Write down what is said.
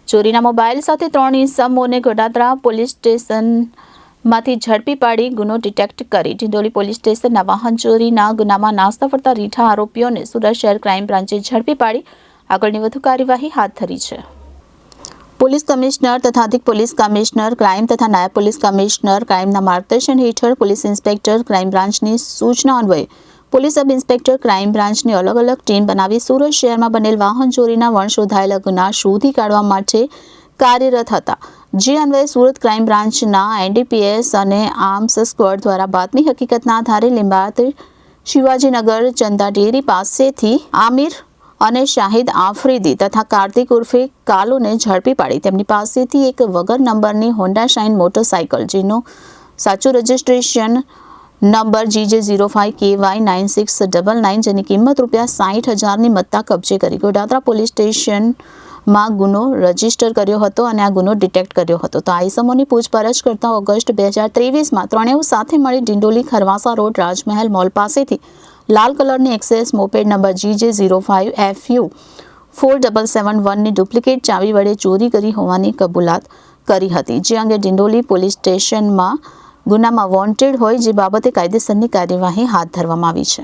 ચોરીના મોબાઈલ સાથે 3 ઇસમોને ગોડાદરા પોલીસ સ્ટેશનમાંથી ઝડપી પાડી ગુનો ડિટેક્ટ કરી ડિંડોલી પોલીસ સ્ટેશનના વાહન ચોરીના ગુનામાં નાસ્તા ફરતા રીઠા આરોપીઓને સુરત શહેર ક્રાઇમ બ્રાન્ચે ઝડપી પાડી આગળની વધુ કાર્યવાહી હાથ ધરી છે. પોલીસ કમિશનર તથા અધિક પોલીસ કમિશનર ક્રાઇમ તથા નાયબ પોલીસ કમિશનર ક્રાઇમના માર્ગદર્શન હેઠળ પોલીસ ઇન્સ્પેક્ટર ક્રાઇમ બ્રાન્ચની સૂચના અન્વયે પોલીસ સબ ઇન્સ્પેક્ટર ક્રાઇમ બ્રાન્ચની અલગ અલગ ટીમ બનાવી સુરત શહેરમાં બનેલ વાહન ચોરીના વણશોધાયેલા ગુના શોધી કાઢવા માટે કાર્યરત હતા. જે અન્વયે સુરત ક્રાઇમ બ્રાન્ચના એનડીપીએસ અને આર્મ્સ સ્ક્વોડ દ્વારા બાતમી હકીકતના આધારે લીંબાયત શિવાજીનગર ચંદા ડેરી પાસેથી આમિર અને શાહિદ આફ્રિદી તથા કાર્તિક ઉર્ફે કાલુને ઝડપી પાડી તેમની પાસેથી એક વગર નંબરની હોન્ડા શાઇન મોટરસાઇકલ જેનો સાચું રજિસ્ટ્રેશન નંબર GJ05KY9699 જેની કિંમત ₹60,000ની મત્તા કબજે કરી ગોડાદરા પોલીસ સ્ટેશનમાં ગુનો રજીસ્ટર કર્યો હતો અને આ ગુનો ડિટેક્ટ કર્યો હતો. તો આ ઇસમોની પૂછપરછ કરતા ઓગસ્ટ 2023માં ત્રણેય સાથે મળી ડિંડોલી ખરવાસા રોડ રાજમહેલ મોલ પાસેથી લાલ કલરની એક્સેસ મોપેડ નંબર GJ05FU4771ની ડુપ્લિકેટ ચાવી વડે ચોરી કરી હોવાની કબૂલાત કરી હતી. જે અંગે ડિંડોલી પોલીસ સ્ટેશનમાં ગુનામાં વોન્ટેડ હોય જે બાબતે કાયદેસરની કાર્યવાહી હાથ ધરવામાં આવી છે.